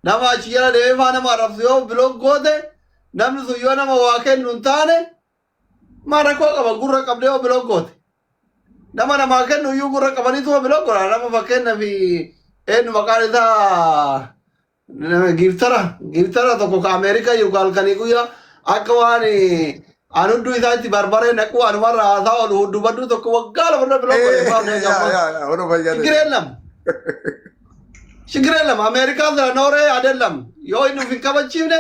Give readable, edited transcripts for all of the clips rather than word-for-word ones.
nama achi jala deemee faana nama arrabsu yoo biloog goote namni sun yoo nama waa kennu hin taane maa rakkoo qaba gurra qabdee yoo biloog goote nama namaa kennu iyyuu gurra qabaniituma biloog godha nama fakkeenyaaf eenyu maqaan isaa giftara tokko ka Ameerikaa jiru halkanii guyyaa akka waan an hudduu isaatti barbaree naquu anumarra haasaa ol huddubaddu tokko waggaa lafarra biloog godhe ችግር የለም አሜሪካ ኖሬ አይደለም የወይኑ ፊንከበቺብነ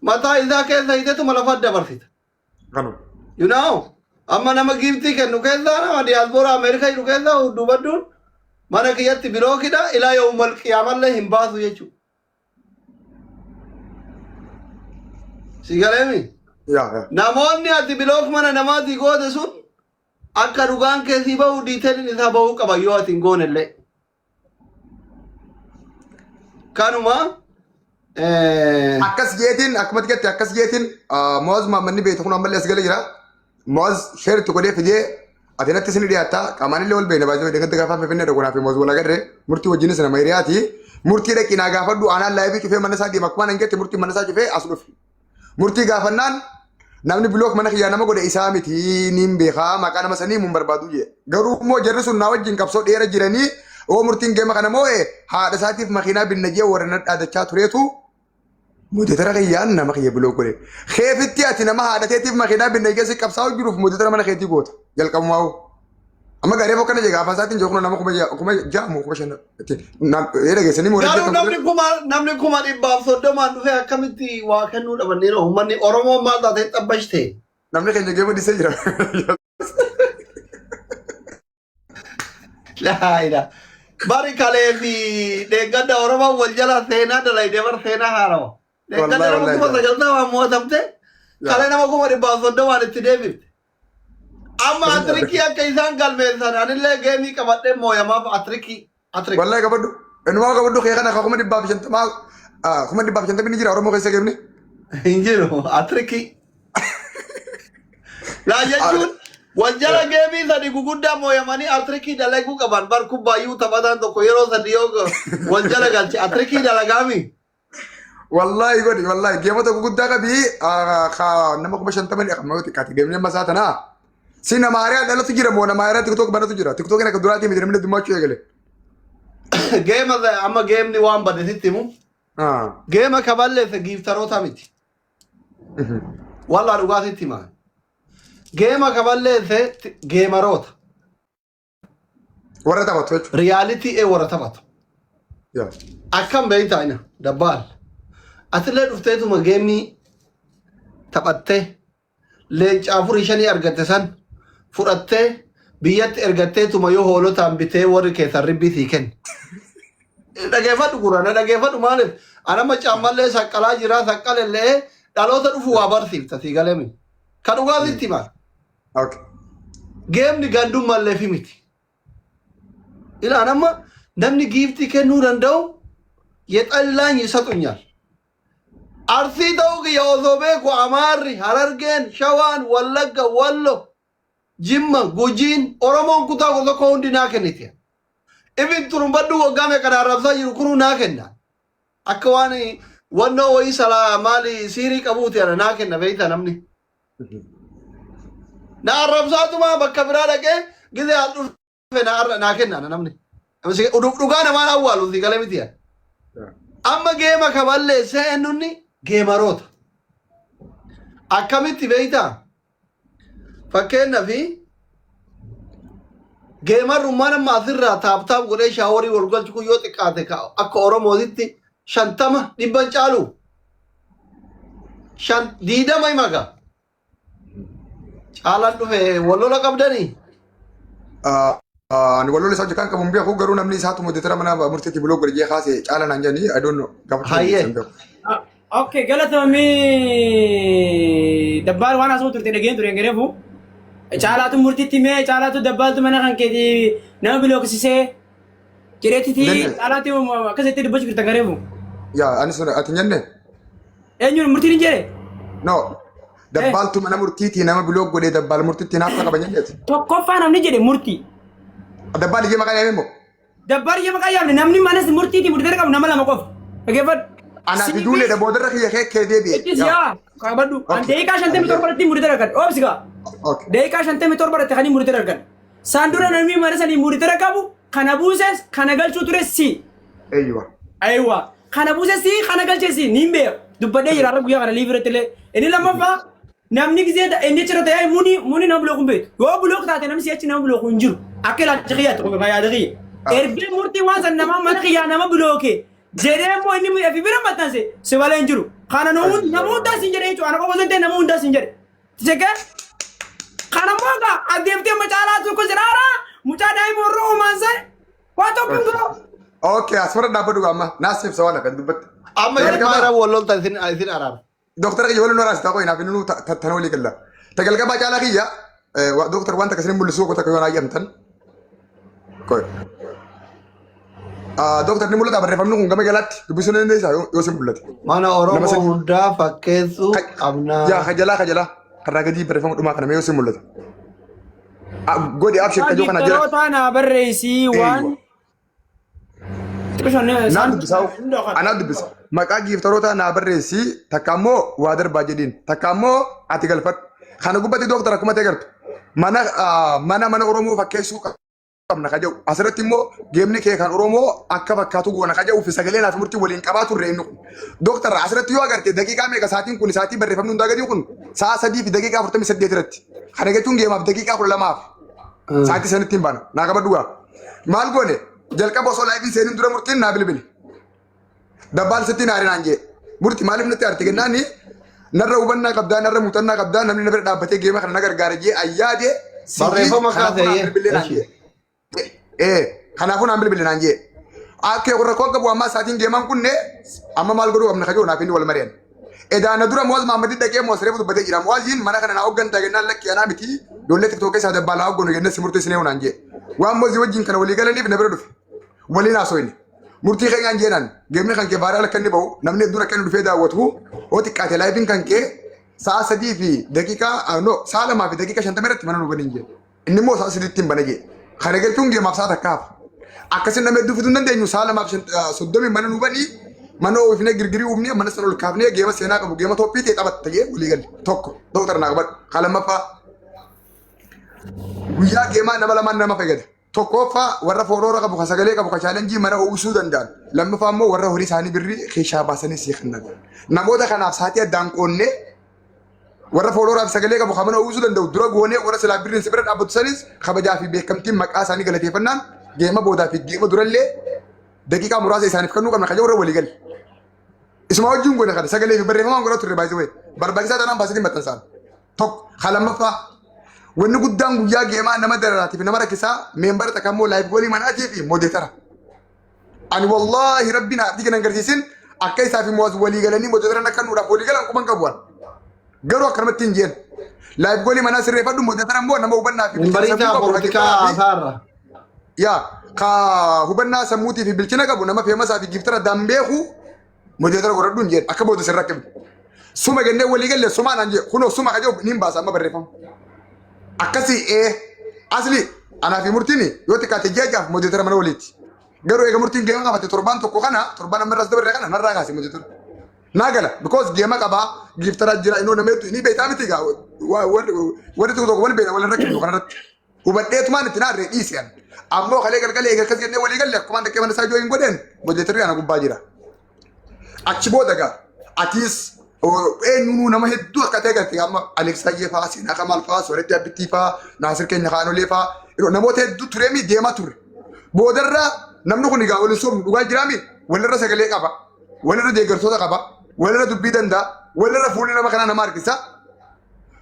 ማታ ኢዛ ከዛ ይተቱ መለፋት ደበርሲት you know amma nama gifti kennu keza na diaspora america iru keza dubadun mana kiyatti bilokida ila yawmal qiyamah himbasu yechu sigalemi namonni ati bilok mana namati gode sun akka dugan ke sibaw detail isa baw qabayo atin gonelle kanuma akkas jeetin akmat kette akkas jeetin moz mamanni beetu kun amalle asgale jira moz sher to gode fije atinatti sini diatta qamani lewol beena baajo de ganta gafa fefenne de gonafi moz wala gadre murti wajjini sana mayriyati murti de kina gafaddu ana live cufe manasa di makman ngete murti manasa cufe asduf murti gafannan namni blok mana khiya nama gode isamiti nim beha makana masani mun barbadu je garu mo jarrisu na wajjin kapso dera jirani o murtin gema kana moe haada satif makhina bin najiya warana adacha turetu mudetara khiyan nama khiya blok gode khefiti atina ma haada tetif makhina bin najiya si kapsaw juruf mudetara mana kheti got jalqam waw amma gare fo kana je gafa satin jokno nama kuma jamu kuma shana nam ere gesani mo namni kuma dibbaaf soddoma dhufe akkamitti waa kennuu dhabannee ummanni oromoo maal taatee xabbashte namni keenya gema dise jira la ila bari kale fi deeggadda oromoo wal jala seenaa dalay debar seenaa haarawa deeggadda nama kuma sagaltaa waa mootamte kale nama kuma dibbaaf soddomaan itti deebifte amma atriki akka isaan galmeessan anillee geemii qabadhee mooyamaaf atriki wallahi qabaddu enuma qabaddu keekana kuma dibbaaf shantama kuma dibbaaf shantama ni jira oromoo keessa geemni hinjiru atriki laa jechuun wajjala geemii sadi guguddaa mooyamanii atrikii dalaguu qaban bar kubbaayuu taphataan tokko yeroo sadi yoo wajjala galche atrikii dalagaami wallahi godi wallahi geemota guguddaa qabii nama kuma shantama ni qabu kati geemni amma saatana sina maariyaa dhalatu jira moona maariyaa tiktok banatu jira tiktok kana kaduraati mi dirmine dumachuu eegale geema amma geemni waan badetitti mu geema kaballeesse giiftaroota miti walla dhugaatitti maa geema kaballeesse geemaroota warra taphatu jechuudha riyaalitii warra taphatu akkam beeyta ina dabbaal atillee dhufteetuma geemni taphattee leencaa afurii shanii argatte san fudhattee biyyatti ergatteetuma yoo hoolotaan bitee warri keessan ribbii sii kenne dhageeffadhu gurana dhageeffadhu maaliif anama caammallee saqqalaa jira saqqalellee dhaloota dhufu waa barsiifta sii galemi kan dhugaatitti maal geemni gandummallee fi miti ilaan amma namni giiftii kennuu danda'u yexallaan yisatuኛል arsii ta'uu kiyya osoo beeku amaarri harargeen shawaan wallagga wallo jimma gujiin oromoon kutaa tokko hundi naa kennite ibin turumbaddu waggaa meeqan arrabsaa jiru kunuu naa kenna akka waan wannoo wayii salaa maali siirii qabuuti ana naa kenna beeyta namni na arrabsaatuma bakka biraa dhaqee gizee al dhufe naa kenna namni dhugaa namaan awwaalu si galee miti amma geema kaballee seennunni geemaroota akkamitti beeyta fakkeenyaaf geemarrummaan amma asirraa taaptaap godhee shaaworii wal galchu kun yoo xiqqaate akka oromootitti 50 dhibban caalu 20 himaga caalaan dhufe wallola qabdanii ani wallola isaa jekaan qabuun beeku garuu namni isaatu mudetara mana murteetti buloo godhee kaase caalaan aan jenni I don't know hayyee Okay, galatoomi dabbaal waan asuma turte dhageen ture gareefu caalaatu murtitti mee caalaatu dabbaaltu mana kan keeti nama bilooksisee jireetiti caalaatu akkasitti dubbachuu jirtan gareefu yaa ani sun ati nyanne eenyuun murtiin hin jedhe no dabbaaltu mana murtiiti nama biloog godhee dabbaal murtitti naaf qaba nyanneeti tokkoffaa namni jedhe murtii dabbaal ijee maqaa yaame immoo dabbaal ijee maqaa yaamne namni manas murtiiti murtii qabu nama lama qofa dhageeffadhu أنا في دولة ده بودر رخي يا كذي بيه يا كابدو أنت إيه كاشان تمي توربرت مريد ركان أوبسكا ده كاشان تمي توربرت خاني مريد ركان ساندورا نمي مرسني مريد ركابو خنابوسس خناقل شوترسي أيوة خنابوسسي خناقل شسي نيمبي دبنا يرارب يا خنا ليفرت له إني لما فا نامني كذا إني شرط يا موني نبلوكم بيت هو بلوك تاعتي نمسي أشي نبلوكم جرو أكل أتخيات وما يدغي إربي مرتي وانسان نما من خيانة نما بلوكي جريمو إني في بيرم بتنسي سوالين جرو خانا نمون دا سنجري إيشو أنا كوبوزن تي نمون دا سنجري تسكت خانا موغا أديفتي مچالا سوكو زرارا مچالا يمورو مانسي واتو بينغو أوكي أسمر نابدو أما ناسف سوالا كندبت أما يركب والله تايسين أرار دكتور يقول لنا راس تاقوين أبي نو تنولي كلا تقل كبا جالا كيا دكتور وانت كسرين بلسوق وتكوين أيام تن كوي دكتور نمولا تابر رفعنا نقوم كم جلات تبصون إن ده يوسف بلات mana orang muda fakkesu abna يا خجلا كرنا كذي برفعنا ما كنا يوسف بلات قولي أبشر كجو كنا جلا أجي أنا بريسي وان أنا دبس ما كاجي فتروتا نابرسي تكامو وادر باجدين تكامو أتيكل فت خانو قبتي دكتور أكمل تكرت mana oromo fakkeessu qabna kajew asirratti immoo geemni kee kan oromoo akka fakkaatu goona kajew fi sagalee naaf murtii waliin qabaatu reenu doktor asirratti yoo agarte daqiiqaa meeqa saatiin kun saatii barreeffamni hundaa gadii kun saa 3 fi daqiiqaa 48 irratti kana jechuun geemaaf daqiiqaa 12 saatii sanitti hin baana naa qabadhugaa maal goone jalqaba osoo laayifii seenin dura murtiin naa bilbili dabbaan sitti naa rinaan jee murtii maaliif natti arti kennaani narra hubannaa qabdaa narra muuxannaa qabdaa namni na bira dhaabbatee geema kana na gargaara jee ayyaade barreeffama kaasee kanaafuu naan bilbilinaan jee akkee qorra koo qabu amma saatiin geemaan kunne amma maal godhuu qabna kajoo naaf inni wal mari'an edaana dura moos maammadi dhaqee moos reefu dubbatee jira moosiin mana kana naa hoggantaa kennaan lakki anaa miti ijoollee tiktookee isaa dabbaalaa hogganu kennee si murteessinee hunaan jee waan moosii wajjin kana walii galaniif na bira dhufe waliin haasofne murtii keenyaan jeenaan geemni kan kee baaraala kan inni bahu namni dura kennu dhufee daawwatu oo xiqqaate laayifiin kan kee sa'a 3 fi daqiiqaa sa'a 2 fi daqiiqaa 50 irratti mana nu baniin jee inni immoo sa'a 3 ittiin bana jee kana galchuun geemaaf sa'a takkaaf akkasin nama hedduu fiduu hin dandeenyu sa'a 2 fi 30 mana nu banii mana oofnee girgirii uumnee mana sana ol kaafnee geema seenaa qabu geema toophii ta'e taphatta jee walii galle tokko dooktar naa qabadhu kalamaffaa guyyaa geemaa nama lamaan nama fayyada tokkoffaa warra fooroora qabu kan sagalee qabu kan chaalenjii mana uwwisuu danda'an lammaffaa immoo warra horii isaanii birrii keeshaa baasanii sii kennan namoota kanaaf saatii addaan qoonnee warra foorooraaf sagalee qabu kan mana uwwisuu danda'u dura goonee warra silaa birriin si bira dhaabbatu sanis kabajaa fi beekamtiin maqaa isaanii galateeffannaan geema boodaa fi geema durallee daqiiqaa muraasa isaaniif kennuu qabna kaja warra walii galle isuma wajjin goone kana sagalee fi barreeffamaan godhatu irra baay'isee barbaachisaa tanaan baasitiin maxxansaan tokko lammaffaa wanni guddaan guyyaa geemaa nama dararaatiif nama rakkisaa meembara takkammoo laayif goolii manaatii fi moodeetara ani wallaahi rabbiin haadhi kan agarsiisin akka isaa fi mo'as walii galanii moodeetaran akka nuudhaaf walii galan quban qabuwan garuu akkanumatti hin jeen laayif goolii manaa sirreeffadhu moodeetara immoo nama hubannaa fi yaa ka hubannaa sammuutii fi bilchina qabu nama feemasaa fi giftara dambeeku moodeetara godhadhu hin jeen akka booda sirra qabdu suma gannee walii galle sumaan an jee kunoo suma kajoo niin baasa amma barreeffama akkasi asli anaa fi murtiin yoo xiqqaate jajaaf moodeetara mana waliiti garuu eega murtiin geema qabate torbaan tokko kana torbaan ammarraas dabarre kana narraa kaase moodeetara naa gala because geema qabaa giftara jira inoo nameetu inni beekaa miti gaa warri tokko wal beena wal rakkinu kanarratti hubadheetumaan itti naarree dhiisiyan ammoo kalee galgalee eega akkas jennee walii galle akkumaan dhaqqee mana isaa joo hin godheen moodeetarri ana gubbaa jira achi booda gaa atiis eenyuun nama hedduu akka ta'e garte amma Aleksaayee fa'aa Seenaa Kamaal fa'aa Sooretti Abbittii fa'aa Naasir Keenya Kaanolee fa'aa namoota hedduu tureemii deemaa ture boodarra namni kun egaa waliin soomnu dhugaa jiraami walirra sagalee qaba walirra deeggartoota qaba walirra dubbii danda'a walirra fuulli nama kanaa nama harkisa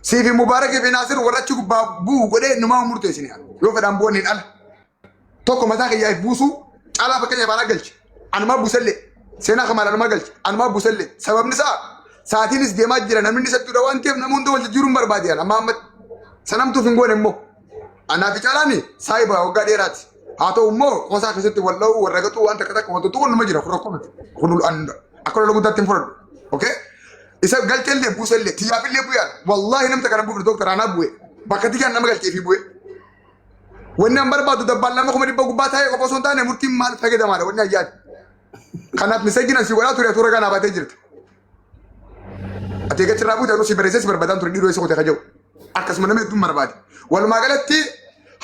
siifi Mubaarakii fi Naasir warra achi gubbaa bu'u godhee numaa murteessine yoo fedhaan bu'an hin ala tokko mataa kiyyaaf buusu caalaa fakkeenyaaf anaa galche anumaa buusallee Seenaa Kamaal anumaa galche anumaa buusallee sababni isaa saatiinis deemaa jira namni sattuudha waan ta'eef nama hunda wal jijjiiruun barbaadiyan amma amma sanamtuuf hin goone immoo anaa fi caalaani saayiba waggaa dheeraati haa ta'u immoo qoosaa keessatti wal dha'u warra gatuu waan takka takka wantoota kun nama jira kun rakkoo miti kun akka lola guddaatti hin fudhadhu okay isa galchellee buusallee tiyyaafillee bu'aan wallaahi namta kana buufne doktara anaa bu'e bakka tiyyaan nama galchee fi bu'e wanni an barbaadu dabbaan lama kuma dhibba gubbaa taa'ee qofa osoo hin taane murtiin maal fayyadamaadha wanni ayyaati Kanaaf miseenjina si godhaa ture tura kanaa baatee jirti. Ati egaa cirraa buute si bareessee si barbaadan ture dhiiroo isa qote kaja'u. Akkasuma nama hedduun barbaade. Walumaa galatti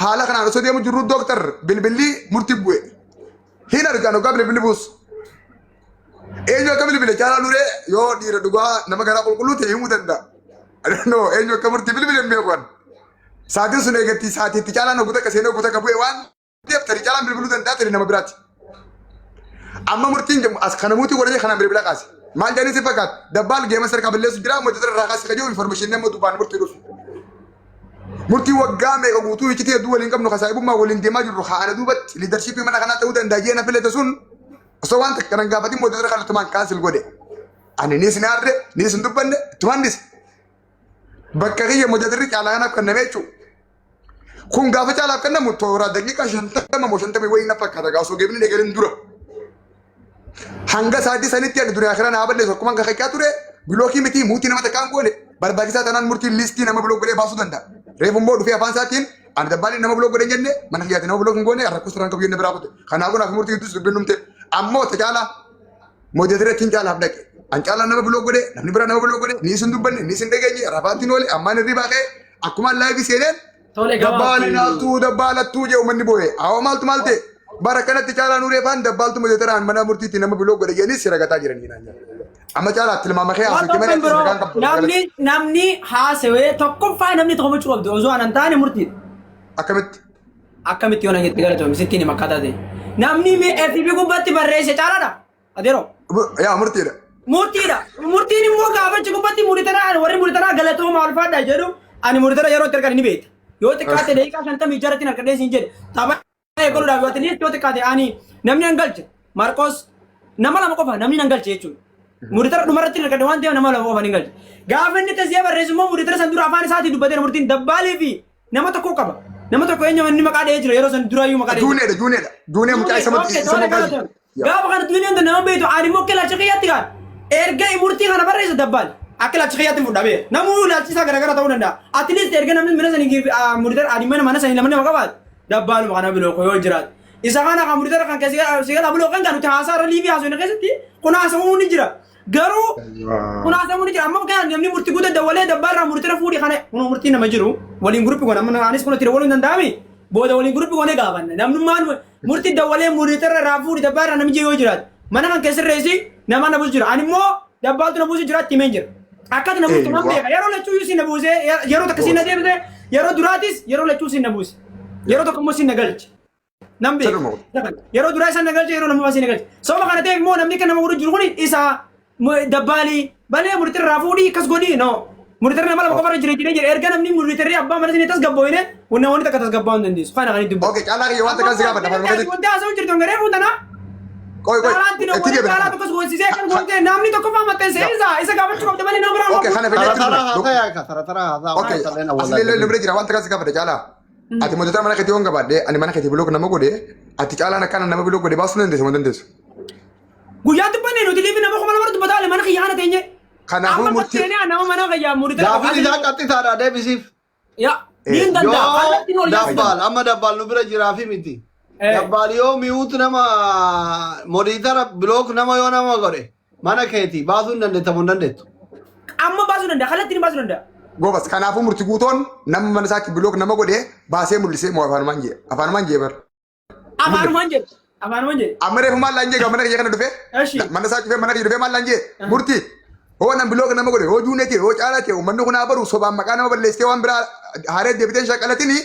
haala kanaan osoo deemu jirru dooktar bilbilli murtii bu'e. Hin argaan ogaa bilbilli buus. Eenyu akka bilbile caalaa nuree yoo dhiira dhugaa nama garaa qulqulluu ta'e himuu danda'a. No eenyu akka murtii bilbile hin beekan. Saatiin sun eegatti saatiitti caalaan oguuta akka seenaa oguuta akka bu'e waan deeftari caalaan bilbiluu danda'a ture nama biraatti. Amma murtiin as kana muutii godhanii kanaan bilbila qaase. Maal jedhanii si fakkaata dabbaal geema sarkaa balleessu jira mootii irraa kaasee kajoo information nama dubbaan murtii dhufu. Murtii waggaa meeqa guutuu iccitii hedduu waliin qabnu kasaa'ibummaa waliin deemaa jirru haala duubatti liidarshiipii mana kanaa ta'uu danda'a jeena filate sun osoo waan takka nan gaafatiin mootii irra kallattumaan kaansil godhe. Ani ni isin aarre ni isin dubbanne ittumaan dhise. Bakka kiyya mootii irri caalaa kanaaf kanname jechuudha. Kun gaafa caalaaf kannamu toora daqiiqaa 50 wayii na fakkaata gaa osoo geebni eegalin dura. Hanga sa'aatii sanitti ani duniyaa kana naa balleessu akkuma kakakkaa ture bilookii miti muutii nama takkaan goone barbaachisaa tanaan murtiin liistii nama bilook godhee baasuu danda'a. Reefu immoo dhufee afaan isaatiin ani dabbaaliin nama bilook godhee jenne mana kiyyaatti nama bilook hin goone rakkoo turaan qabu jenne biraa kute. Kanaafuu naaf murtii gidduus dubbiin dhumte ammoo ta caalaa mootii irratti hin caalaaf dhaqe. An caalaa nama bilook godhee namni biraa nama bilook godhee ni isin dubbanne ni isin dhageenye rafaattiin oole ammaan irri baaqee akkuma laayivii seeneen dabbaaliin haaltuu dabbaalattuu jee uummanni boo'ee awwa maaltu maal ta'e. Bara kanatti caalaa nuree faan dabbaaltu mootiraan mana murtiitti nama biloo godhe jedhanii si ragataa jiranii naan jedha. Amma caalaa tilmaama kee haasawti mana itti sagaan qabdu. Namni haasawee tokkoffaa namni tokkommachuu qabdu osoo anan taane murtiidha. Akkamitti? Akkamitti yoo nageetti galatoom sittiin hima akkaataa ta'e. Namni FB gubbaatti barreesse caalaadha. Adeeroo. Yaa murtiidha. Murtiidha. Murtiin immoo gaafachi gubbaatti murtiidha warri murtiidha galatooma alfaadha jedhu ani murtiidha yeroo itti argan ni beekta. Yoo xiqqaate daqiiqaa 50 jaratti harkadhee siin jedhe. Kalau dah buat ini, itu tekatnya ani. Namni anggalche, Marcos. Nama lama kofa, namni anggalche itu. Muridnya nomor tiga kedewan dia nama lama kofa anggalche. Gavin itu siapa resume muridnya sendiri apa nih saat itu badan muridin dabbali vi. Nama tu kok apa? Nama tu kau yang ni makade aja, ya rosan dura yu makade. Dunia mungkin sama kali. Gak bakal dunia itu nama itu ani mau kelas cekiyat kan. Erga murti kan apa resu dabbal. Akil cekiyat itu dabe. Namu laci sa gara-gara tahu nanda. At least erga namni mana sani muridnya ani mana sani namanya makabat. Dabbal makana bilo koyo jirat. Isa kana kamu ditara kan segala bilo kan udah hasar livi hasu ini kasih kuna asamu ini jira. Garu kuna asamu ini jira. Amma kan namni murti kuda dawale dabbal ra murti ra fudi kana kuna murti nama jiru. Walin grup ko namna anis kuna tira walin dandami. Boda walin grup ko ne gawan. Namnu man murti dawale murti ra fudi dabbal ra namni jiyo jirat. Mana kan kesir resi nama nabus jira. Ani mo dabbal tu nabus jirat timenjer. Akad nabus tu nambe. Yaro lecu yusi nabuse. Yaro takasi nadebe. Yaro duratis. Yaro lecu si nabus. Yeroo tokko immoo siin nagalche. Nambe. Yeroo duraa isaan nagalche yeroo lammaffaa siin nagalche. Sababa kana ta'eef immoo namni kan nama godhu jiru kun isa dabbaali balee murtiirraa fuudhii akkas godhii no. Murtiirri nama lama qofarra jira erga namni murtiirri abbaa mana sinii tasgabbooyine wanni takka tasgabbaa hin dandeessu. Faana kan itti Oke, caalaa kiyya wanta kan si gaafata. Wanti haasa'u jirtu hangaree fuutana. Caalaa tokkos goonsisee kan goontee namni tokko faa maxxanse isa gaafachuu qabda malee nama biraa. Oke, kana fedhetti. Oke, asliillee libra jira wanta kan si gaafata caalaa. Ati mojotaa mana keetii honga baadhee ani mana keetii bilook nama godhee ati caalaan akkana nama bilook godhee baasuu dandeessu moo dandeessu? Guyyaa dubbannee nuti liifi nama kuma lama dubbataa mana kiyyaa kana teenye. Kanaafuu murtii. Amma nama mana kiyyaa murtii. Gaafii isaa qaxxitaadha deebisiif. Yaa niin danda'a. Dabbaal amma dabbaal nu bira jiraafi miti. Dabbaal yoo mi'uutu nama modiitara bilook nama yoo nama godhe mana keetii baasuu hin dandeettamu hin dandeettu. Amma baasuu danda'a kallattiin baasuu danda'a. Gobas kanaafuu murtii guutoon nama mana isaatti bilook nama godhee baasee mul'isee moo afaanumaan jee bar. Afaanumaan jee. Amma reefu maal laan jee gaafa mana kiyya kana dhufee mana isaa dhufee mana kiyya dhufee maal laan jee murtii hoo nan bilook nama godhe hoo juunee ta'e hoo caalaa ta'e uummanni kun haa baru sobaan maqaa nama balleessitee waan biraa haaree deebiteen shaqalatini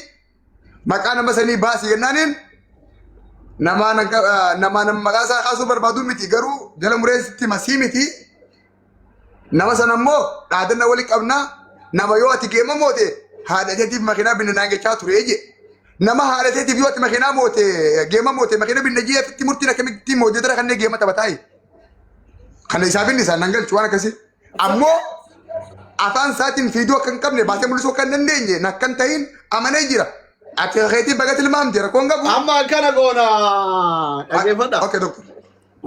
maqaa nama sanii baasii kennaaniin nama maqaa isaa kaasuu barbaadu miti garuu jala mureessitti masii miti nama sana immoo dhaadanna wali qabnaa. Nama yoo ati geema moote haadha teetiif makiinaa binna naangachaa ture je. Nama haadha teetiif yoo ati makiinaa moote geema moote makiinaa binna jee fitti murtiin akkamitti moojjatara kanneen geema taphataayi. Kana isaaf inni isaan nangalchu waan akkasii. Ammoo afaan isaatiin fiiduu akka hin qabne baasee mul'isuu akka hin dandeenye nakkan ta'iin amanee jira. Ati keetii baga tilmaamte rakkoon qabu. Amma akkana goona dhageeffadha. Okay doctor.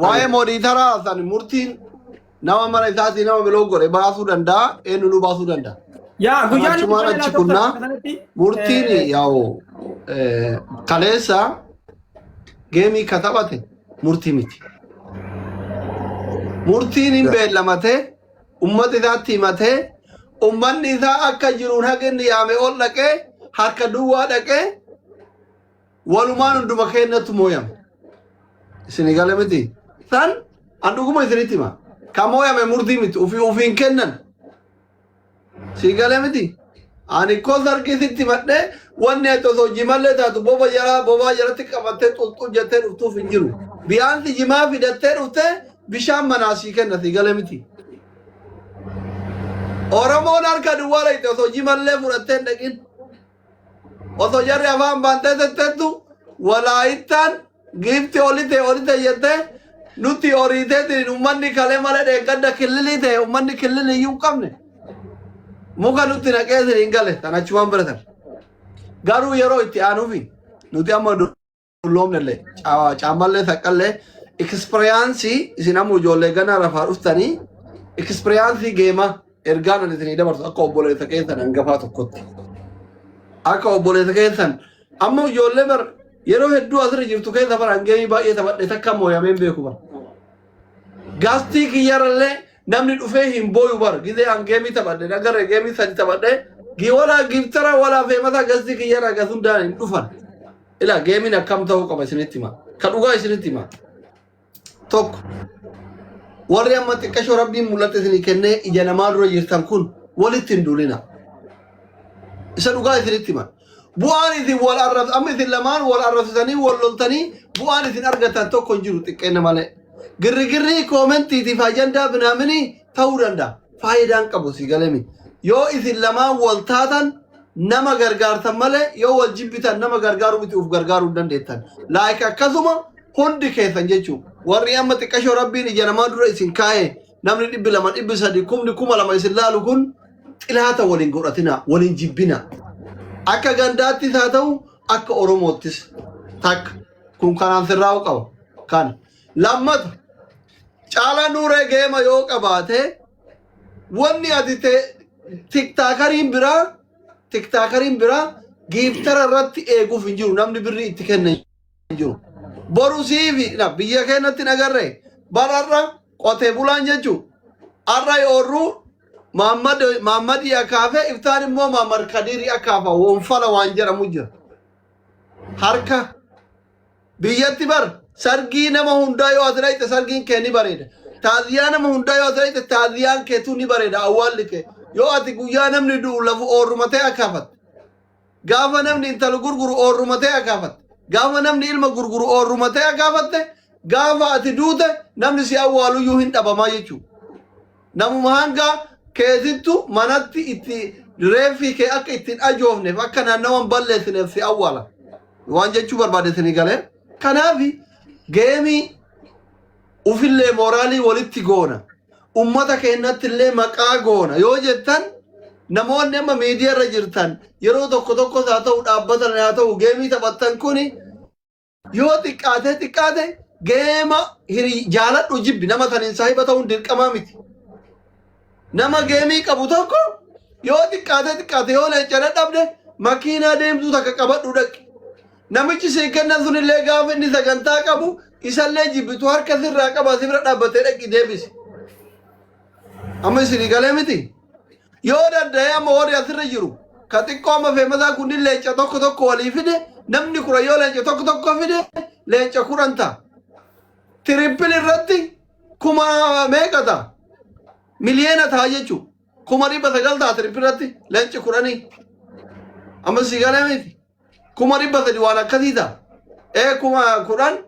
Waa'ee moodiitaraa san murtiin nama mana isaatii nama biloo godhe baasuu danda'a eenyuun baasuu danda'a. Yaa guyyaan Achumaan achi kunnaa murtiin yaa'u kaleessa geemii ka taphate murtii miti. murtiin hin beellamate ummata isaatti himate ummanni isaa akka jiruun haqinni yaame ol dhaqee harka duwwaa dhaqee walumaan hunduma kennatu mooyame isin gale miti san anduguma isinitti hima ka mooyame murtii miti ufiin kennan si gale miti ani ko sarkisitti madde wanni ato so jimalle taatu boba jalatti qabattee xulxul jettee dhuftuuf hin jiru biyaansi jimaa fidattee dhufte bishaan manaasii kenna si gale miti Oromoon harka duwwaa layte osoo jimallee fudhattee hin dhaqin osoo jarri afaan baantee tettettu walaayittaan giifti olite jettee nuti horiiteetiin ummanni kalee malee dheeggadda killilii ta'e ummanni killilii iyyuu hin qabne muka nutti naqee hin gale tan achumaan biratan garuu yeroo itti aanuufi nuti amma dulloomnellee caammallee saqqallee ekspiriyaansii isin amma ijoollee ganaa rafaa dhuftanii ekspiriyaansii geemaa ergaan ani isinii dabarsu akka obboleessa keessan hangafaa tokkotti akka obboleessa keessan amma ijoollee bar yeroo hedduu asirra jirtu keessa bar hangeemii baay'ee taphadhe takka mooyameen beeku bar gaastii kiyyarallee namni dhufee hin booyu bar gizee hangeemii taphadhe nagarre geemii sadi taphadhe walaa giftara walaa feemata gaastii kiyyara gasundaan hin dhufan ila geemiin akkam ta'uu qaba isinitti hima ka dhugaa isinitti hima tokko warri amma xiqqashoo rabbiin mul'ate isinii kennee ija namaa dura jirtan kun walitti hin duulina isa dhugaa isinitti hima bu'aan isin wal arrabs amma isin lamaan wal arrabsitanii wal loltanii bu'aan isin argatan tokko hin jiru xiqqeenna malee girrigirrii koomentiitiif ajandaa binaaminii ta'uu danda'a faayidaan qabu si galemi yoo isin lamaan wal taatan nama gargaartan malee yoo wal jibbitan nama gargaaruu miti uf gargaaruu hin dandeettan laayik akkasuma hundi keessan jechuun warri amma xiqqashoo rabbiin ija namaa dura isin kaa'e namni 200 300 1000 isin laalu kun xilaata waliin godhatina waliin jibbina akka gandaattis haa ta'u akka oromoottis takka kun kanaan sirraa'u qaba kan lammata caala nuuree geema yoo qabaate wanni ati tiktaakariin biraa giiftara irratti eeguuf hin jiru namni birrii itti kenna hin jiru boru siifi biyya keenyatti nagarre bararra qotee bulaan jechuun arra yoorruu Maammadi akaafe iftaan immoo Maammad Kadirii akaafa wonfala waan jedhamu jira harka biyyatti bar sargii nama hundaa yoo asirratti sargiin kee ni bareeda taaziyaa nama hundaa yoo asirratti taaziyaan keetu ni bareeda awwaalli kee yoo ati guyyaa namni du'u lafu oorrumatee akaafat gaafa namni intala gurguru oorrumatee akaafat gaafa namni ilma gurguru oorrumatee akaafatte gaafa ati duute namni si awwaaluyyuu hin dhabamaa jechuudha namuma hanga keessittu manatti itti reeffi kee akka ittiin ajoofneef akka naannawan balleessineef si awwaala waan jechuu barbaadetanii galee kanaaf geemii ufillee mooraalii walitti goona ummata keenyatti illee maqaa goona yoo jettan namoonni amma miidiyaa irra jirtan yeroo tokkos haa ta'u dhaabbatan haa ta'u geemii taphattan kuni yoo xiqqaate geema jaaladhu jibbi nama saniin saahiba ta'uun dirqamaa miti nama geemii qabu tokko yoo xiqqaate yoo leencana dhabde makiinaa deemtuu takka qabadhu dhaqi namichi siin kennan sunillee gaafa inni sagantaa qabu isallee jibbitu harka sirraa qaba sirra dhaabbatee dhaqi deebisi amma isinii galee miti yoo danda'e amma warri asirra jiru ka xiqqoo amma feemasaa kunniin leenca tokko walii fide namni kura yoo leenca tokko fide leenca 10 ta'a tirippil irratti 1000 meeqa ta'a miliyeena ta'a jechuudha 900 ta'a tirippil irratti leenci 10 amma si galee miti 300 waan akkasii ta'a 10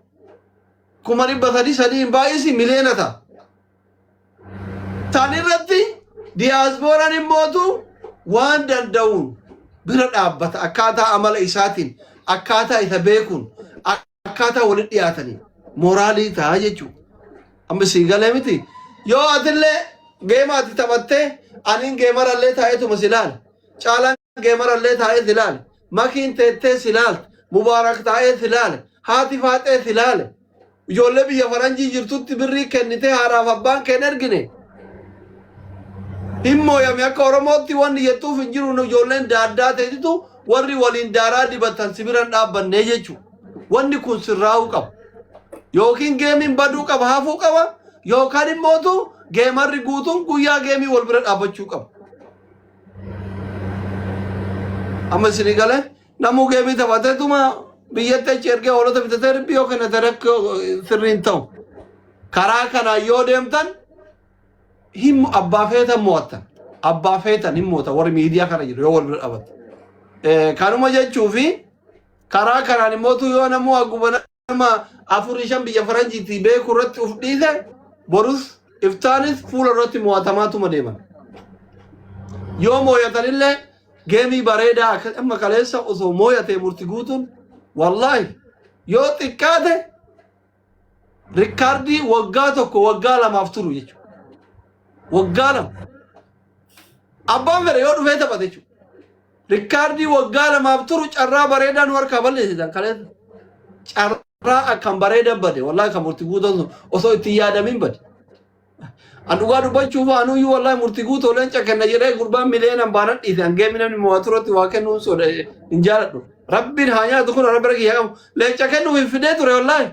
300 hin baay'isi miliyeena ta'a tan irratti diyaaspooraan immootu waan danda'uun bira dhaabbata akkaataa amala isaatiin akkaataa isa beekuun akkaataa walitti dhiyaatanii mooraalii ta'a jechuudha amma si galee miti yoo atillee geema ati taphattee aniin geemarallee taa'eetuma silaal caalaan geemarallee taa'ee silaal makiin teettee silaal mubaarak taa'ee silaal haati faaxee silaal ijoollee biyya faranjii jirtutti birrii kennitee haadhaaf abbaan keen ergine himmooyame akka oromootti wanni jettuuf hin jiru ijoolleen daaddaa teetitu warri waliin daaraa dibatan sibiran dhaabbannee jechuudha wanni kun sirraa'uu qaba yookiin geemiin baduu qaba hafuu qaba yookaan immootu geemarri guutuun guyyaa geemii wal bira dhaabbachuu qaba. Amma isinii galee namuu geemii taphateetuma biyyatti achi ergee hoolota bitatee ribbii yookaan akka sirriin ta'u. Karaa kanaan yoo deemtan hin abbaa feetan mo'attan. Abbaa feetan hin mo'atan warri miidiyaa kana jiru yoo wal bira dhaabatan. Kanuma jechuu fi karaa kanaan immootu yoo namuu akkuma nama 4-5 biyya faranjiitii beeku irratti uf dhiise borus iftaanis fuula irratti mo'atamaatuma deeman. Yoo mo'atanillee geemii bareedaa amma kaleessa osoo mo'atee murti guutuun wallaahi yoo xiqqaate rikaardii waggaa tokko waggaa lamaaf turu jechuudha. Waggaa lama. Abbaan fedhe yoo dhufee taphate jechuudha. Rikaardii waggaa lamaaf turu carraa bareedaa nu harkaa balleessitan kaleessa. Carraa akkan bareedan bade wallaahi kan murti guutuun osoo itti yaadamin bade. An dhugaa dubbachuuf anuyyuu wallaahi murti guutuu leenca kenna jedhee gurbaan miliyeenan baanan dhiise hangeemmi namni mo'aturatti waa kennuun soodha hin jaaladhu. Rabbiin haa nyaatu kun rabbi rakki yaa qabu leenca kennuuf hin fidee ture wallaahi.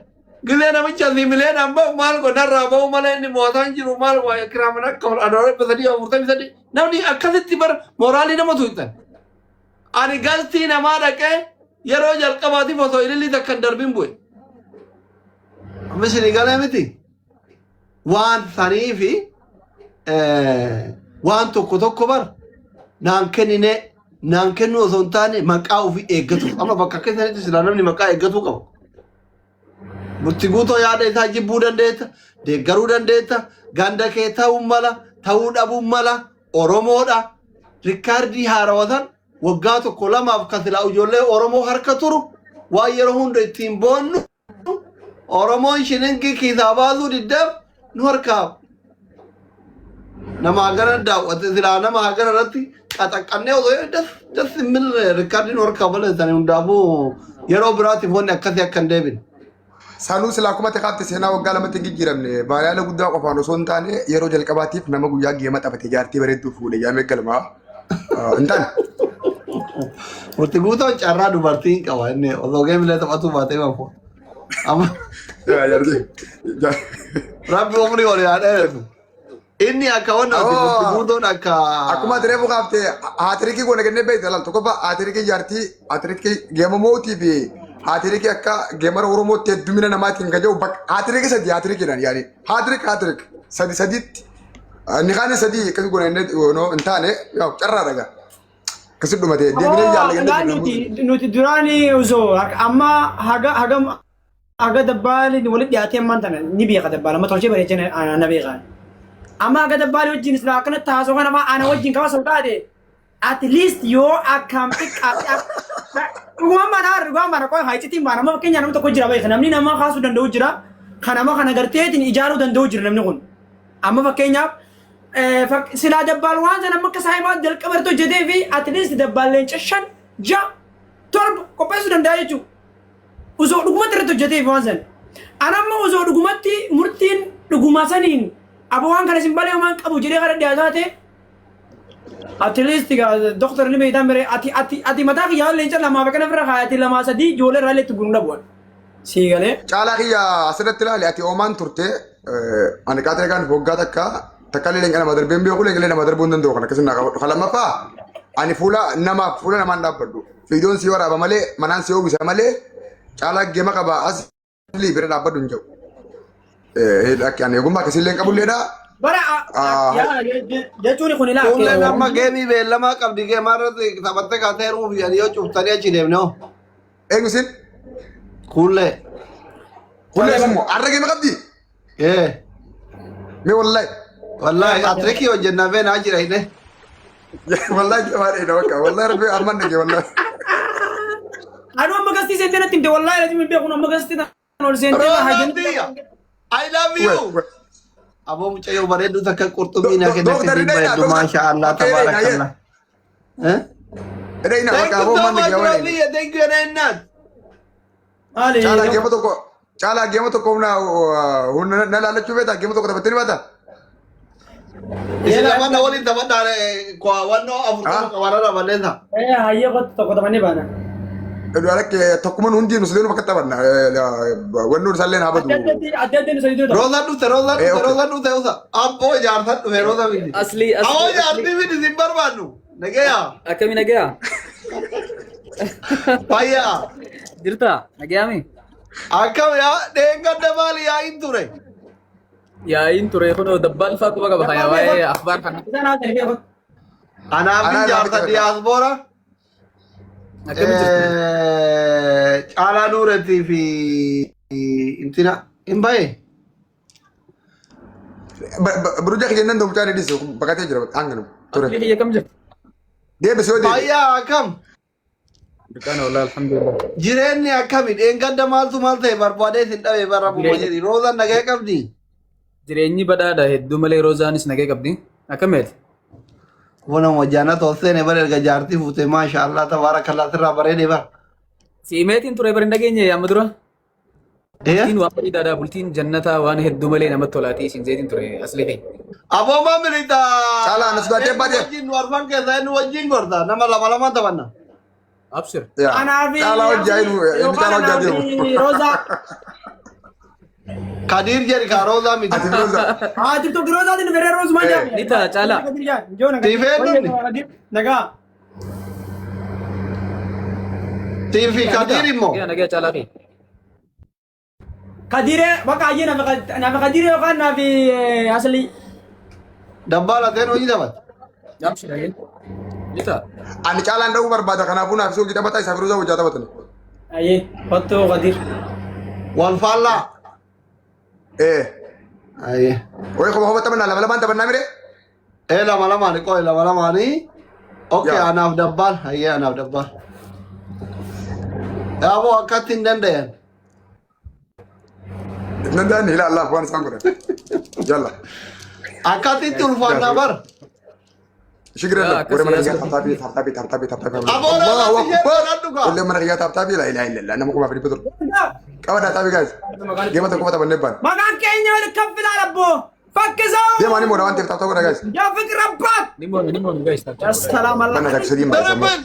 Gizee namicha asii miliyeenan ba'u maal godharraa ba'u malee inni mo'ataan jiru maal waa kiraaman akka adoora bisadii afurtamii sadii namni akkasitti bara mooraalii nama tuutan. Ani galtii namaa dhaqee yeroo jalqabaatiif osoo ilillii takka hin darbin bu'e. Amma isinii galee miti. Waan sanii fi waan tokko bar naan kennine naan kennu osoo hin taane maqaa ofii eeggatu. Amma bakka keessanitti silaa namni maqaa eeggatu qaba. Murti guutoo yaada isaa jibbuu dandeetta, deeggaruu dandeetta, ganda kee ta'uu mala, ta'uu dhabuu mala, Oromoodha. Rikaardii haarawatan waggaa tokko lamaaf kan silaa ijoollee Oromoo harka turu waan yeroo hunda ittiin boonnu Oromoon shilingii kiisaa baasuu diddeef nu harkaa nama hagana daawwate silaa nama hagana irratti qaxaqqannee osoo das mil rikaardiin harkaa balleessanii hundaafuu yeroo biraatiif wanni akkasii akka hin deebine. Sanuu silaa akkuma taqaatti seenaa waggaa lamatti hin jijjiiramne baay'aala guddaa qofaan osoo hin taane yeroo jalqabaatiif nama guyyaa geema taphate jaartii bareedduu fuudhe yaamee galmaa hin taane. Murti guutuun carraa dubartii hin qaba inni osoo geemilee taphatu baatee baafuu. Amma Rabbi umri wal yaadheetu. Inni akka wanna murti guutuun akka akkuma ati reefu qaabte haatirikii goone kennee beekte laal tokkoffaa haatirikii jaartii haatirikii geema mootii fi haatirikii akka geemara Oromootti heddumina namaatiin gaja'u haatirikii sadii haatirikiidhaan yaani haatirik sadiitti inni kaan sadii akkasii goone hin taane carraa dhagaa. Kasi dhumate deemnee jaalladhe nuti duraanii osoo amma haga dabbaali walitti dhiyaatee ammaan tana ni beeka dabbaala amma tolchee bareechee na beekaan amma haga dabbaali wajjin silaa akkanatti haasoo kana ana wajjin kaba sau taate at least yoo akkam dhugumaan mana qoy haayitiin baana amma fakkeenya nama tokko jira beeka namni nama kaasuu danda'u jira kan amma kana garteetiin ijaaruu danda'u jira namni kun amma fakkeenyaaf silaa dabbaal waan sana amma akka saahimaa jalqabartoo jedhee fi at least dabbaalleen 5 6 7 qopheessuu danda'a jechuudha. Usoo dhugumatti irratti hojjetee fi waan sana. Anamma usoo dhugumatti murtiin dhuguma saniin aba waan kana sin balee waan qabu jedhee kana dhiyaataa ta'e at least doktor ni meedaan bire ati mataa kiyyaa leenca lamaa bakka nafira kaayati lamaa sadii ijoollee irraa itti gurguruu dhabuun. Sii galee. Caalaa kiyyaa asirratti ilaali ati oomaan turte ani qaatee kan waggaa takka illee leenca nama darbeen beeku leenca nama darbuu hin danda'u kan akkasii naa qabadhu. Kan lammaffaa ani fuula namaan dhaabbadhu. Fiidoon sii waraaba malee manaan sii oomisa malee caalaa geema qaba as bira dhaabbadhu hin jiru. Ani eegummaa akkasiillee qabulleedha. Bara jechuun kun ilaa. Kunneen amma geemii beellamaa qabdi geemaa irratti taphattee kaatee heerumuu fi yoo cuftanii achi deemne hoo. Eenyusin? Kullee. Kullee immoo har'a geema qabdi? Mee wallahi. Wallahi atirikii hojjennaa beenaa jira hidhe. Wallahi geemaa dheedha bakka wallahi rabbi armaan dhagee wallahi. Anu amma gasti sente na timte wallahi la timte kun amma gasti na ol sente na hajin I love you abo mucayo bareedu takka qurxummii na kenna fi bareedu masha Allah tabarakallah Ina bakka abo man ga wale thank you Renat ale chala geemo tokko na lalachu beta geemo tokko tabatini bata Ila mana wali tabata kwa wano afurta ka warara balenda hayya ko tokko tabani bana لك تكمن هندي نسلين فقط تبنا ونور سالين هابدو أدي نسيتو روزا دوت روزا أبو جارتا روزا مين असली أبو جارتي مين ديمبر بانو نجيا akami nagaya بايا jirta nagayami أكم يا دينغ دمالي يا إنتوري ya inture kuno dabbal fa ko baga bahaya wae akhbar kan أنا في جارتا دياسبورا akami jirta على نورتي في انتنا امباي برجع جنن دوم تاني ديسو بكاتي جرب عنهم ترى asli hiya kam jirta dia besok dia بايا أكم dukana wallahi alhamdulillah جيراني أكم إن قد مالتو مالتي بربادة سنتا برابو مجري روزا نجاي كم دي jireenyi badhaadha hedduu malee roozaanis nagee qabdi akkameeti وانا وجانا توسي نبر الجارتي فوتي ما شاء الله تبارك الله ترى بريدي بر siimeetiin ture barin dhageenye amma dura ايه bultiin waan bareedaadha bultiin jannataa waan hedduu malee namatti tolaatii isin zeetiin ture asli kee ابو ما مريتا Salah, anak sudah dia baca. وجين ورفان كذا انه وجين قرطا نما لما تبنا abshir ya أنا في kalau jain ini kalau jadi روزا كادير جري كاروزا ميت ati roza جبتو روزا دي نفرر روز ما جاب ni ta'a caalaa جو نجا تيفين نجا تيفي كادير مو yaa nagee caalaa kee كديرة بقى أجينا في كديرة وكان في أصلي دبالة تين وجي دبل abshir nagee ni ta'a ani calan dah umar baca karena pun aku kita batai saya roza wajah tabat أيه خطو كدير والفالا ايه Oye, como joven también la levanta para namire. ايه لما ني كوي لما ني اوكي يا. انا في دبال هي انا في دبال يا ابو اكاتين دندن Nanti لا الله bukan sanggup. Jalla. اكاتين تلفان نبر Syukur Ya, Allah. Boleh mana kasih, dia tapi. ابو Allahu لا Akbar. ردك Boleh mana dia tapi la ilaha illallah. Nama kuma betul. Kau dah tapi guys. Dia mata kuma taban neban. ما كان كينيا ولا كفل على أبو فكزو Dia mana mau nawan tahu tahu guys. يا فكر ربك ni mo guys السلام Mana الله tak sedih mas sama. تربل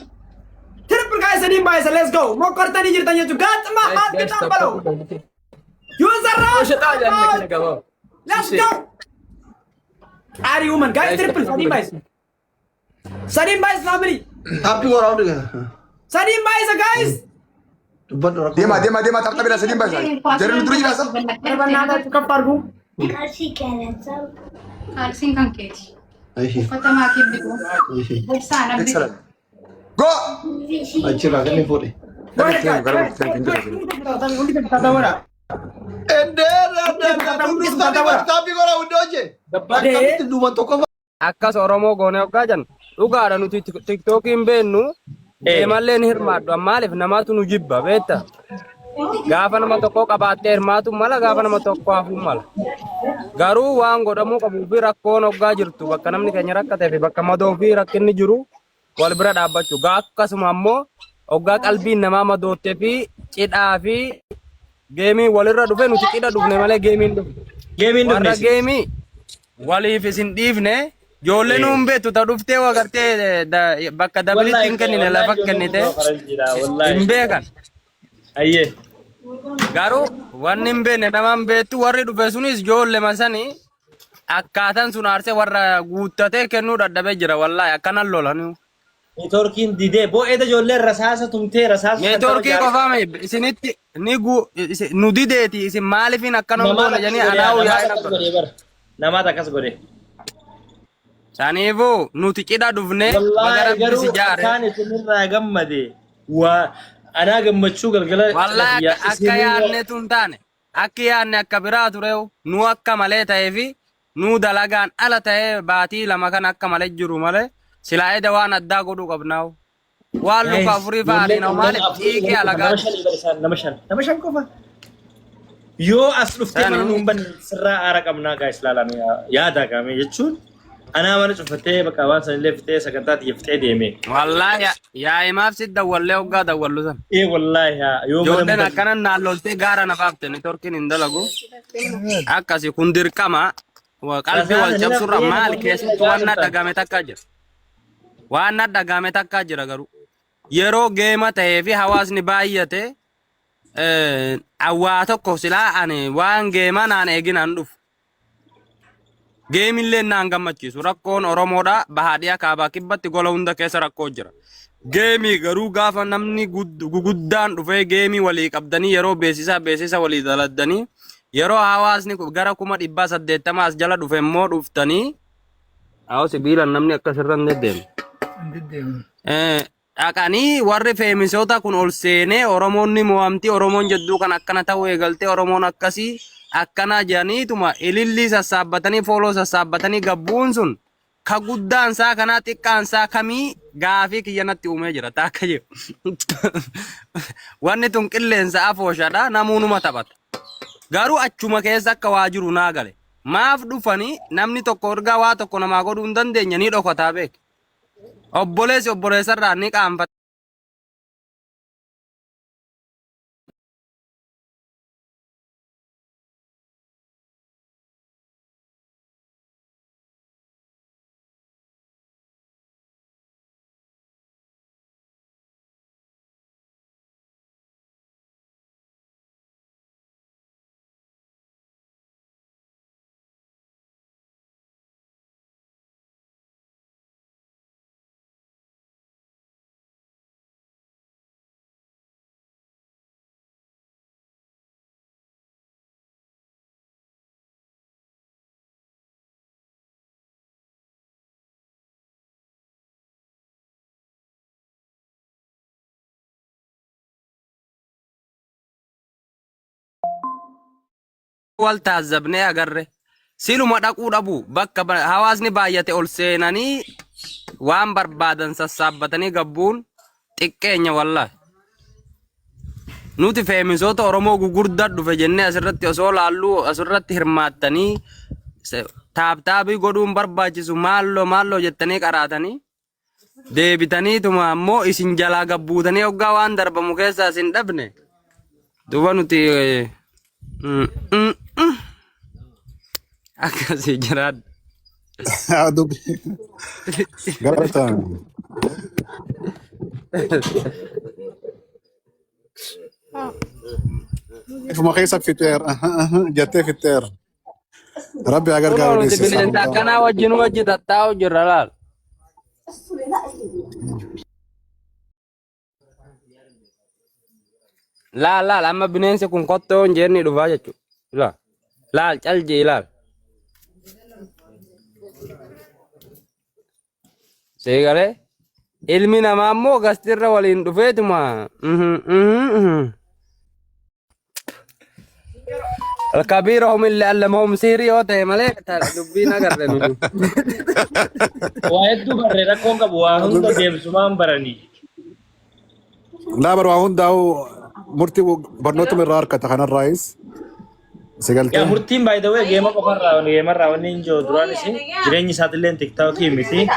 تربل guys sedih guys let's go mau kortani ceritanya juga cuma hat kita balu user rush let's go Ari woman guys triple sedih guys family tapi orang dia sedih guys دبل Dia mah tapi dah sedih mas. Jadi lu terus jelas. Nada cukup pargu Kalsing kang keji. ايش Kota makib dito. ايش Buksan ang Excellent. Go. ايش راجل فوري tapi kalau udah aja tapi dua toko akkas oromoo goone hoggaa jan dhugaadha nuti tiktookiin beennu deemalleen hirmaadhu ammaaliif namaatu nu jibba beetta gaafa nama tokko qabaattee hirmaatu mala gaafa nama tokko hafuu mala garuu waan godhamuu qabuu fi rakkoon hoggaa jirtu bakka namni keenya rakkatee fi bakka madoo fi rakkinni jiru wal bira dhaabbachuu akkasuma ammoo hoggaa qalbiin namaa madoottee fi cidhaa fi geemii walirra dhufe nuti cidha dhufne malee geemiin dhufne warra geemii waliif isin dhiifne ijoollee nuun beektu ta dhuftee wagartee bakka dabilitti hin kennine lafa kennite hin beekan garuu wanni hin beekne namaan beektu warri dhufe sunis ijoollee masanii akkaataan sun aarsee warra guuttatee kennuu dadhabee jira wallaahi akkanan lolanii. Neetworkiin didee boo'eeda ijoollee rasaasa tumtee rasaasa. Neetworkii qofaame isinitti ni nu dideeti isin maaliifin akkana goona janii alaa'u yaa'ina namaata akkas godhe. Saniifuu nuti cidha dhufne Wallaahi garuu akkaan isinirraa gammade waa anaa gammachuu galgala. wallaahi akka yaadnetu hin taane akki yaadne akka biraa tureewu nu akka malee ta'ee fi nu dalagaan ala ta'ee baatii lama kan akka malee jiru malee silaa eda waan addaa godhuu qabnaawu. Waan luka afurii fa'aadhiin maaliif dhiiqee alagaa. Nama shan qofa. Yoo as dhuftee mana nuun ban sirraa aara qabnaa gaa'is laalame yaada qaame jechuun anaa mana cufattee bakka waan sanillee fitee sagantaatti yeftee deeme. Wallaahi yaa'imaaf si dawwallee hoggaa dawwallu sana. Wallaahi yoo Ijoolleen akkanan naalloltee gaara nafaaf ta'e torkiin hin dalagu. Akkasi kun dirqama qalbii wal cabsurra maali keessatti waan dhagame takka jira. Waan dhagame takka jira garuu. yeroo geema ta'ee fi hawaasni baay'ate awwaa tokko silaa ani waan geema naan eeginaan dhufu. Geemillee naan gammachiisu rakkoon Oromoodha bahaadhiyaa kaabaa kibbatti gola hunda keessa rakkoo jira. Geemii garuu gaafa namni guguddaan dhufee geemii walii qabdanii yeroo beeksisa walii daladdanii yeroo hawaasni gara 180 as jala dhufe immoo dhuftanii Awo sibiilaan namni akkasirra hin deddeemu. Dhaqanii warri feemisoota kun ol seenee Oromoonni mo'amti Oromoon jedduu kan akkana ta'uu eegalte Oromoon akkasii akkana jedhaniituma ilillii sassaabbatanii fooloo sassaabbatanii gabbuun sun ka guddaan isaa kanaa xiqqaan isaa kamii gaafii kiyyanatti uumee jira taakka jiru. Wanni tun qilleensa afooshaadha namuunuma taphata. Garuu achuma keessa akka waa jiru naa gale. Maaf dhufanii namni tokko ergaa waa tokko namaa godhuu hin dandeenye ni dhokataa beek. Obboleessi obboleessarraa ni qaanfata. Wal taazabnee agarre siluma dhaquu dhabu bakka hawaasni baay'ate ol seenanii waan barbaadan sassaabbatanii gabbuun xiqqeenya wallahi. Nuti feemisoota Oromoo gugurdaa dhufe jennee asirratti osoo laalluu asirratti hirmaattanii taaptaabii godhuun barbaachisu maalloo jettanii qaraatanii deebitaniituma ammoo isin jalaa gabbuutanii hoggaa waan darbamu keessaa isin dhabne duba nuti akkasii jiraadha. Garataan. Ifuma keessa fiteer jettee fiteer. Rabbi agar gaarii deessisa. Akkanaa wajji tattaa'u jirra laal. Laal amma bineensi kun qottoo hin jeenni dhufaa jechuudha. Laal calji laal. Seegalee ilmi namaa immoo gastirra waliin dhufeetuma. الكبيرهم اللي علمهم سيري يوتي ملك دبينا قرنوا وايد بري ركون كبوا هند ديم سمان برني لا بروا هنداو مرتي برنوت من رار كتخان الرئيس سيقلت يا مرتين باي ذا واي جيم راون نينجو دراني سي جريني ساتلين تيك توك ميتي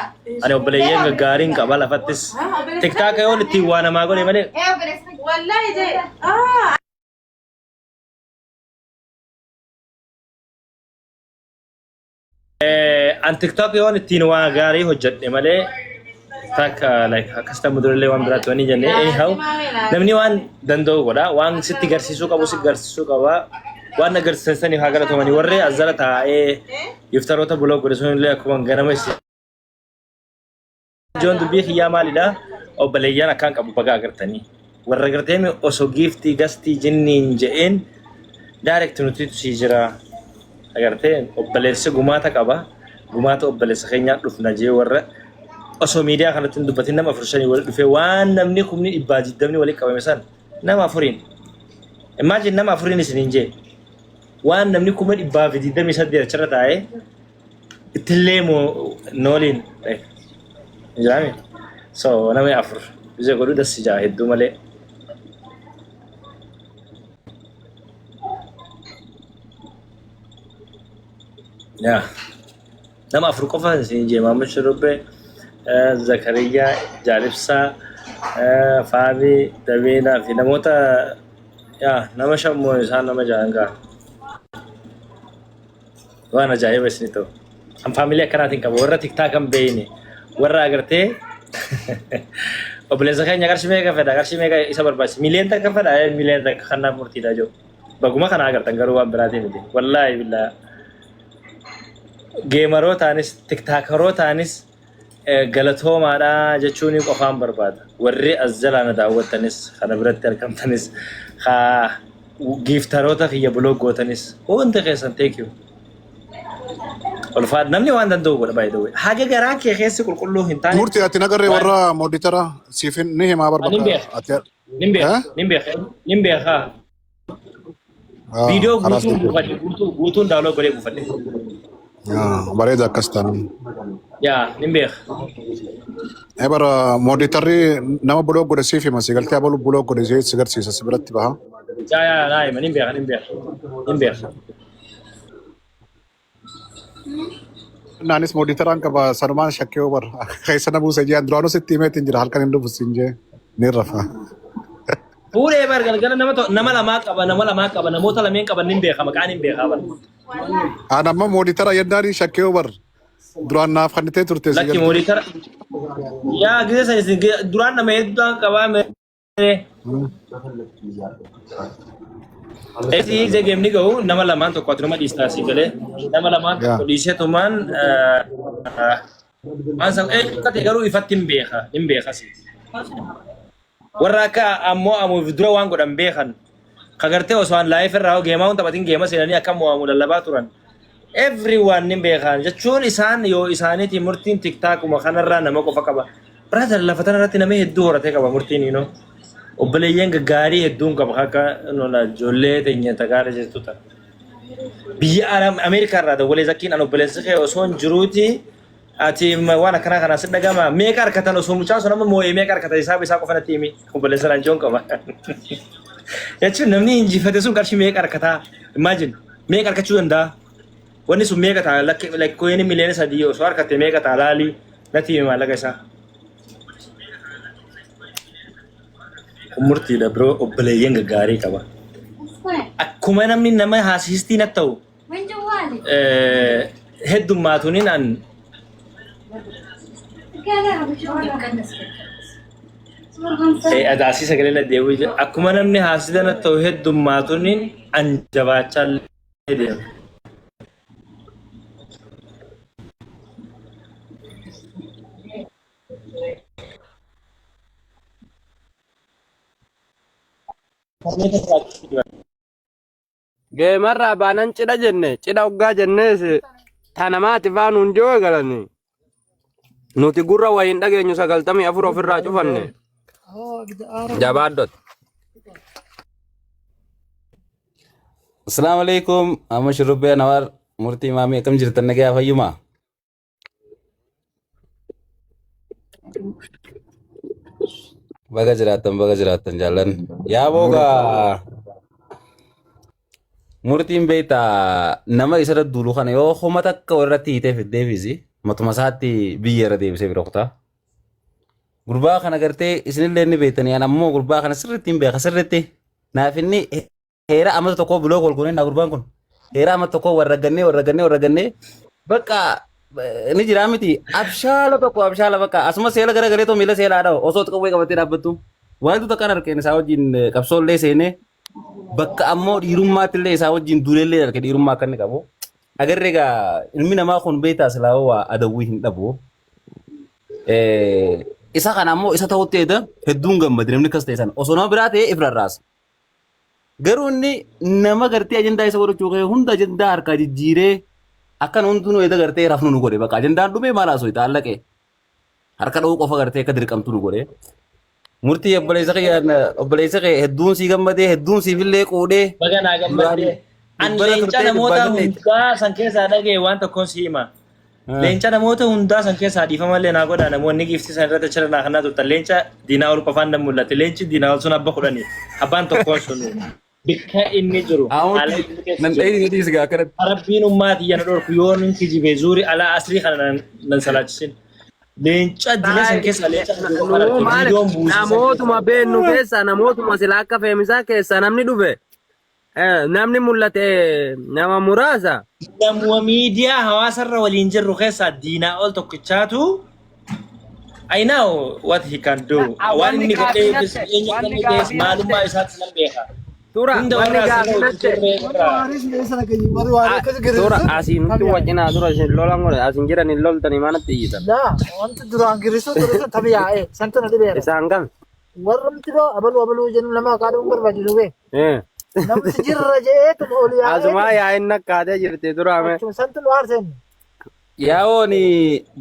انا وبليين غارين كبالا فتس تيك توك يقول تي وانا ما اقول يمني والله جاي an TikTok yoon ittiin waa gaarii hojjedhe malee takka like akkasta muduraalee waan biraatti waan jenne anyhow namni waan danda'u godha waan sitti garsiisuu qabu si garsiisuu qaba waan agarsiisanii haa galatamanii warri azala taa'ee iftaroota buloo godhe sunillee akkuma ganama isi joon dubbii xiyyaa maalidha obbaleeyyaan akkaan qabu baga agartanii warra agarteemi osoo giiftii gastii jinniin je'een direct nutiitu sii jira agartee obbaleessi gumaata qaba gumaata obbaleessa keenyaa dhufna jee warra osoo miidiyaa kanatti dubbatin nama afurshanii wal dhufee waan namni kumni dhibbaa jiddamni waliin qabame san nama afuriin imagine nama afuriin isiniin jee waan namni kuma dhibbaa fi jiddamii saddeet achirra taa'ee ittillee moo nooliin jaami so nama afur bisee godhuu dassi jaa hedduu malee ya nama afur qofa isin jee Maamud Shurrubbee Zakariyaa Jaalibsaa Faabii Dabeelaa fi namoota ya nama shammoo isaan nama jaangaa waan ajaa'iba isin ta'u an faamilii akkanaatiin qaba warra tiktaa kan beeyne warra agartee obboleessa keenya qarshii meeqa fedha qarshii meeqa isa barbaachisa miliyoon takka fedha miliyoon takka kanaaf murtiidha jiru baguma kana agartan garuu waan biraatii miti wallaahi billaa geemarootaanis tiktaakerootaanis galatoomaadha jechuun qofaan barbaada warri as jalaana daawwattanis kana biratti argamtanis giiftaroota kiyya buloo gootanis hundi keessan thank you ulfaat namni waan danda'u godha by the way haga garaa kee keessi qulqulluu hin taane murtii ati nagarree warra mooditara siifin ni himaa barbaada ati nimbeekaa viidiyoo guutuun daawloo godhee buufadhe bareeda akkas ta'an yaa nimbeeka bara mooditarri nama buloo godhe siif hima si galtee abalu buloo godhe si garsiisa si biratti baha yaa naayima nimbeeka naanis mooditaraan qaba sanumaan shakkee bar keessa na buuse jee duraanuu sitti himeetiin jira halkan hin dhufu siin jee ni rafa fuudhee bar galgala nama lamaa qaba namoota lameen qaban nimbeeka maqaan nimbeekaa bar amma mooditara yennaan shakkee bar duraan naaf kannitee turte si lakki mooditara yaa gise sanis duraan nama hedduudhaan qabaame esi jegeemni ga'u nama lamaan tokkotu nama dhiistaa si galee nama lamaan tokko dhiisetumaan ansa kate garuu ifatti hin beeka si warra akka ammoo amuuf dura waan godhan beekan kagartee osoo an laayif irraa geemaa hun taphatiin geema seenanii akka mo'amu lallabaa turan everyone hin beekan jechuun isaan yoo isaaniiti murtiin tiktaakuma kanarraa nama qofa qaba brother lafa tanarratti nama hedduu horatee qaba murtiin ino obboleeyyan gaggaarii hedduun qaba akka nola ijoollee teenya tagaara jettuta biyya Ameerikaa irraa dawwalee zakkiin an obboleessi kee osoo hin jiruuti ati waan akkana kana si dhagama meeqa harkatan osoo mucaan sun amma moo'ee meeqa harkatan isaa qofanatti himi obboleessa raanjoon qaba jechuun namni injifate sun qarshii meeqa harkataa imagine meeqa harkachuu danda'a wanni sun meeqa ta'a lakkoofni miliyoona 3 osoo harkate meeqa ta'a laalii natti himi maallaqa isaa murtiidha bro obboleeyyan gaggaarii qaba akkuma namni nama haasistii natti ta'u heddummaatuuniin an adaasii sagalee na deebi'u jira akkuma namni haasistii natti ta'u heddummaatuuniin an jabaachaa deema. Geemarraa baanan cidha jenne cidha hoggaa jennees tanamaati faan hundee galani nuti gurra wayiin dhageenyu 94 ofirraa cufanne jabaaddot. Assalamu alaikum amma shurrubbee nawar murtii maamii akkam jirtan nagayaa fayyumaa baga jiraattan jaallan yaa booga murtiin beeyta nama isarra duulu kana yoo homa takka warratti hiitee fiddeefisi matuma isaatti biyya irra deebisee bira kutaa gurbaa kana gartee isinillee ni beektanii an ammoo gurbaa kana sirriitti hin beeka sirriitti naaf inni heera amata tokkoo buloo golgonee naa gurbaan kun heera amata tokkoo warraggannee bakka ni jira miti abshaala tokko abshaala bakka asuma seela gara gareetoo miila seelaa dhawa osoo qawwee qabatee dhaabbattu wanti takkaan harkeen isaa wajjin qabsoollee seenee bakka ammoo dhiirummaattillee isaa wajjin duuleellee harke dhiirummaa akka inni qabu agarree egaa ilmi namaa kun beektaa silaawoo waa adawwii hin dhabu isa kana ammoo isa ta'utti eeda hedduun gammade namni kas ta'e sana osoo nama biraa ta'e ifrarraasa garuu inni nama gartee ajandaa isa godhachuu kee hunda ajandaa harkaa jijjiiree akkan hunduu eeda gartee rafnu nu godhe bakka ajandaan dhumee maal haasoo itti allaqee harka dha'uu qofa gartee akka dirqamtu nu godhe murtii obboleessa kee hedduun sii gammadee hedduun siifillee quudhee baganaa gammadee an leenca namoota hundaa san keessaa dhagee waan tokkoon si hima leenca namoota hundaa san keessaa dhiifamallee naa godha namoonni giiftii san irratti achirra naa kannaa turtan leenca diinaa ol qofaan nan mul'ate leenci diinaa ol sun abba 10 abbaan tokkoon sun bikka inni jiru rabbiin ummaati yana dhorku yoo nun kijibe zuuri alaa asrii kana nan salaachisin leenca diina san keessa leenca namootuma beennu keessa namootuma sila akka feemisaa keessa namni dhufe namni mul'ate nama muraasa namuma miidiyaa hawaasarra waliin jirru keessa diinaa ol tokkichaatu I know what he can do. Waan inni godhee eenyu kan inni maalummaa isaatti nan beeka. Tura Hunda wanni warraa gaafinatte tura asiin nuti wajjinaa tura isin lolan godhe asin jiran hin loltanii manatti iyyitan. Wanti duraan girisuu ture tabii yaa'e santana dhibeera. Isaan kam? Warramti doo abaluu jennu lama kaaduu barbaachisu bee. Namni jirra jeetu oli yaa'e. Asumaa yaa'in nakkaatee jirti duraame. Santu nu aarseen. Yaa'oon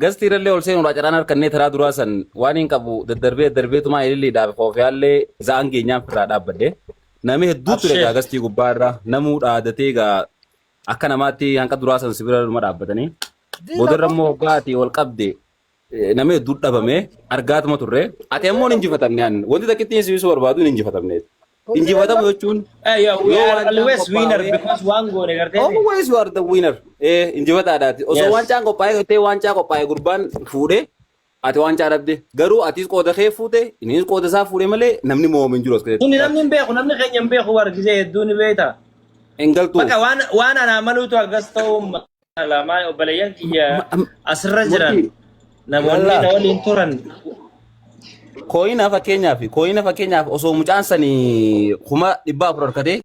gasti irrallee ol seenuudha carraan harkannee taraa duraa san waan hin qabu daddarbeetumaa ililliidhaaf koofiyaallee za'an geenyaan firraa dhaabbadde. Namni hedduu ture egaa gastii gubbaa irraa namuu dhaadatee egaa akka namaatti hanqa duraa san sibira dhuma dhaabbatanii. Boodarra immoo hoggaatii wal qabde namni hedduu dhabame argaatuma turre. Ati ammoo hin injifatamne ani wanti takkitti hin sibisu barbaadu hin injifatamne. Injifatamu jechuun. We are always winner because waan goone gartee. Always you are the winner. Injifataadhaati. Osoo waancaan qophaa'ee waancaa qophaa'ee gurbaan fuudhee ati waancaa dhabde garuu atis qooda kee fuute innis qooda isaa fuudhe malee namni moo'ame hin jiru as keessatti. Kuni namni hin beeku namni keenya hin beeku wargisee hedduu ni beekta. Hin galtu. Bakka waan anaa maluutu akkas ta'uu lamaan obboleeyyan kiyya asirra jiran namoonni na waliin turan. Kooyina fakkeenyaaf osoo mucaan sanii kuma 400 harkatee